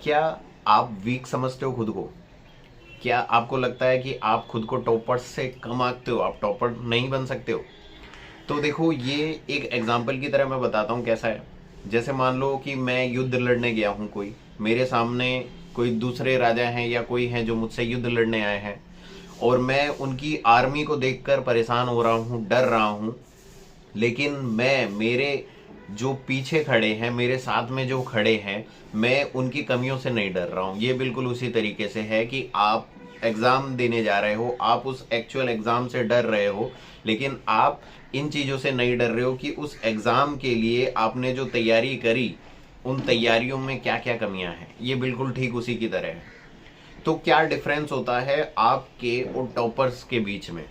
क्या आप वीक समझते हो खुद को? क्या आपको लगता है कि आप खुद को टॉपर से कम आंकते हो, आप टॉपर नहीं बन सकते हो? तो देखो, ये एक एग्जाम्पल की तरह मैं बताता हूँ कैसा है। जैसे मान लो कि मैं युद्ध लड़ने गया हूँ, कोई मेरे सामने कोई दूसरे राजा हैं या कोई हैं जो मुझसे युद्ध लड़ने आए हैं, और मैं उनकी आर्मी को देखकर परेशान हो रहा हूँ, डर रहा हूँ। लेकिन मैं, मेरे जो पीछे खड़े हैं, मेरे साथ में जो खड़े हैं, मैं उनकी कमियों से नहीं डर रहा हूँ। ये बिल्कुल उसी तरीके से है कि आप एग्ज़ाम देने जा रहे हो, आप उस एक्चुअल एग्ज़ाम से डर रहे हो, लेकिन आप इन चीज़ों से नहीं डर रहे हो कि उस एग्ज़ाम के लिए आपने जो तैयारी करी, उन तैयारियों में क्या क्या कमियां हैं। ये बिल्कुल ठीक उसी की तरह है। तो क्या डिफरेंस होता है आपके और टॉपर्स के बीच में?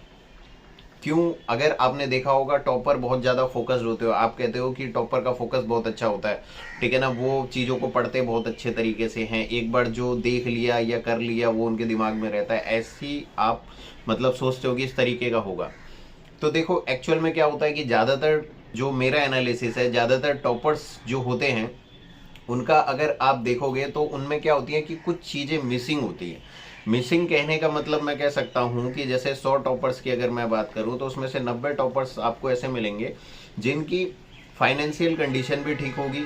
क्यों? अगर आपने देखा होगा, टॉपर बहुत ज़्यादा फोकस्ड होते हो। आप कहते हो कि टॉपर का फोकस बहुत अच्छा होता है, ठीक है ना, वो चीज़ों को पढ़ते बहुत अच्छे तरीके से हैं, एक बार जो देख लिया या कर लिया वो उनके दिमाग में रहता है। ऐसी आप मतलब सोचते हो कि इस तरीके का होगा। तो देखो, एक्चुअल में क्या होता है कि ज़्यादातर जो मेरा एनालिसिस है, ज़्यादातर टॉपर्स जो होते हैं उनका अगर आप देखोगे तो उनमें क्या होती है कि कुछ चीज़ें मिसिंग होती है। मिसिंग कहने का मतलब मैं कह सकता हूँ कि जैसे 100 टॉपर्स की अगर मैं बात करूँ तो उसमें से 90 टॉपर्स आपको ऐसे मिलेंगे जिनकी फाइनेंशियल कंडीशन भी ठीक होगी,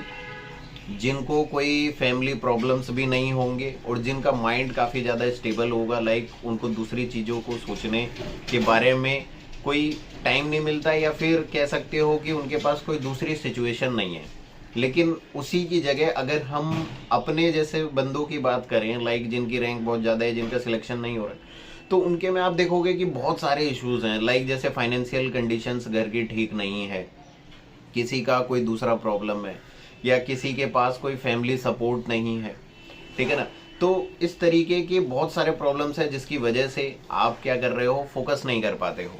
जिनको कोई फैमिली प्रॉब्लम्स भी नहीं होंगे, और जिनका माइंड काफ़ी ज़्यादा स्टेबल होगा। लाइक उनको दूसरी चीज़ों को सोचने के बारे में कोई टाइम नहीं मिलता, या फिर कह सकते हो कि उनके पास कोई दूसरी सिचुएशन नहीं है। लेकिन उसी की जगह अगर हम अपने जैसे बंदों की बात करें, लाइक जिनकी रैंक बहुत ज़्यादा है, जिनका सिलेक्शन नहीं हो रहा है, तो उनके में आप देखोगे कि बहुत सारे इश्यूज हैं। लाइक जैसे फाइनेंशियल कंडीशंस घर की ठीक नहीं है, किसी का कोई दूसरा प्रॉब्लम है, या किसी के पास कोई फैमिली सपोर्ट नहीं है, ठीक है ना। तो इस तरीके के बहुत सारे प्रॉब्लम्स हैं जिसकी वजह से आप क्या कर रहे हो, फोकस नहीं कर पाते हो,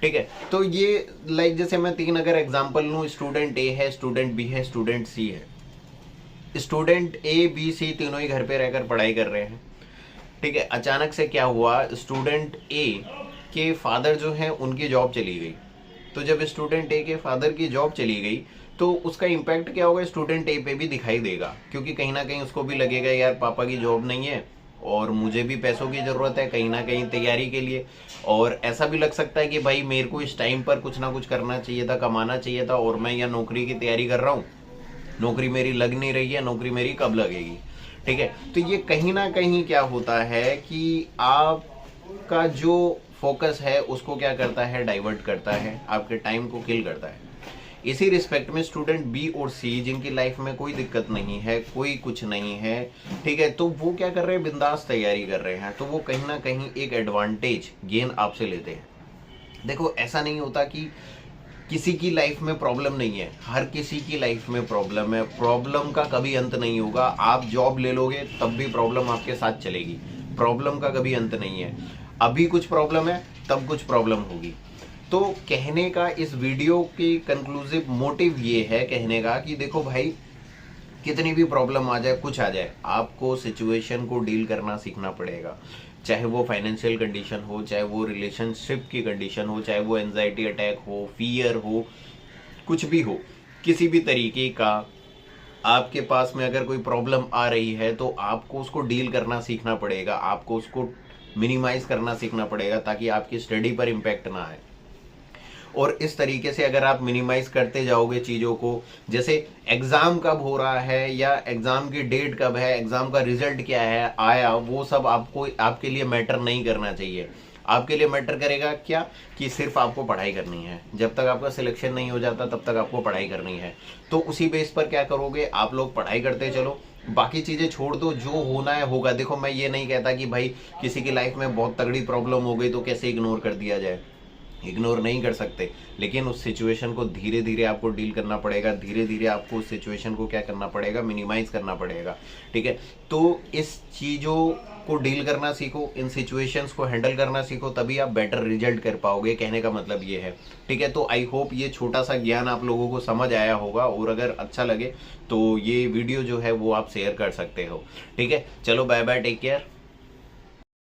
ठीक है। तो ये लाइक जैसे मैं 3 अगर एग्जांपल लूँ, स्टूडेंट ए है, स्टूडेंट बी है, स्टूडेंट सी है। स्टूडेंट ए बी सी तीनों ही घर पे रहकर पढ़ाई कर रहे हैं, ठीक है। अचानक से क्या हुआ, स्टूडेंट ए के फादर जो हैं उनकी जॉब चली गई। तो जब स्टूडेंट ए के फादर की जॉब चली गई तो उसका इम्पैक्ट क्या होगा, स्टूडेंट ए पे भी दिखाई देगा, क्योंकि कहीं ना कहीं उसको भी लगेगा यार पापा की जॉब नहीं है और मुझे भी पैसों की ज़रूरत है कहीं ना कहीं तैयारी के लिए। और ऐसा भी लग सकता है कि भाई मेरे को इस टाइम पर कुछ ना कुछ करना चाहिए था, कमाना चाहिए था, और मैं यहाँ नौकरी की तैयारी कर रहा हूँ, नौकरी मेरी लग नहीं रही है, नौकरी मेरी कब लगेगी, ठीक है। तो ये कहीं ना कहीं क्या होता है कि आपका जो फोकस है उसको क्या करता है, डाइवर्ट करता है, आपके टाइम को किल करता है। इसी रिस्पेक्ट में स्टूडेंट बी और सी जिनकी लाइफ में कोई दिक्कत नहीं है, कोई कुछ नहीं है, ठीक है, तो वो क्या कर रहे हैं, बिंदास तैयारी कर रहे हैं, तो वो कहीं ना कहीं एक एडवांटेज गेन आपसे लेते हैं। देखो, ऐसा नहीं होता कि किसी की लाइफ में प्रॉब्लम नहीं है, हर किसी की लाइफ में प्रॉब्लम है, प्रॉब्लम का कभी अंत नहीं होगा। आप जॉब ले लोगे तब भी प्रॉब्लम आपके साथ चलेगी, प्रॉब्लम का कभी अंत नहीं है। अभी कुछ प्रॉब्लम है, तब कुछ प्रॉब्लम होगी। तो कहने का इस वीडियो की कंक्लूसिव मोटिव ये है कहने का कि देखो भाई, कितनी भी प्रॉब्लम आ जाए, कुछ आ जाए, आपको सिचुएशन को डील करना सीखना पड़ेगा। चाहे वो फाइनेंशियल कंडीशन हो, चाहे वो रिलेशनशिप की कंडीशन हो, चाहे वो एंजाइटी अटैक हो, फियर हो, कुछ भी हो, किसी भी तरीके का आपके पास में अगर कोई प्रॉब्लम आ रही है तो आपको उसको डील करना सीखना पड़ेगा, आपको उसको मिनिमाइज करना सीखना पड़ेगा ताकि आपकी स्टडी पर इम्पैक्ट ना आए। और इस तरीके से अगर आप मिनिमाइज करते जाओगे चीज़ों को, जैसे एग्ज़ाम कब हो रहा है या एग्ज़ाम की डेट कब है, एग्ज़ाम का रिजल्ट क्या है आया, वो सब आपको, आपके लिए मैटर नहीं करना चाहिए। आपके लिए मैटर करेगा क्या, कि सिर्फ आपको पढ़ाई करनी है। जब तक आपका सिलेक्शन नहीं हो जाता तब तक आपको पढ़ाई करनी है। तो उसी बेस पर क्या करोगे, आप लोग पढ़ाई करते चलो, बाकी चीज़ें छोड़ दो, जो होना है होगा। देखो, मैं ये नहीं कहता कि भाई किसी की लाइफ में बहुत तगड़ी प्रॉब्लम हो गई तो कैसे इग्नोर कर दिया जाए, इग्नोर नहीं कर सकते, लेकिन उस सिचुएशन को धीरे धीरे आपको डील करना पड़ेगा, धीरे धीरे आपको उस सिचुएशन को क्या करना पड़ेगा, मिनिमाइज करना पड़ेगा, ठीक है। तो इस चीज़ों को डील करना सीखो, इन सिचुएशंस को हैंडल करना सीखो, तभी आप बेटर रिजल्ट कर पाओगे, कहने का मतलब ये है, ठीक है। तो आई होप ये छोटा सा ज्ञान आप लोगों को समझ आया होगा, और अगर अच्छा लगे तो ये वीडियो जो है वो आप शेयर कर सकते हो, ठीक है। चलो, बाय बाय, टेक केयर।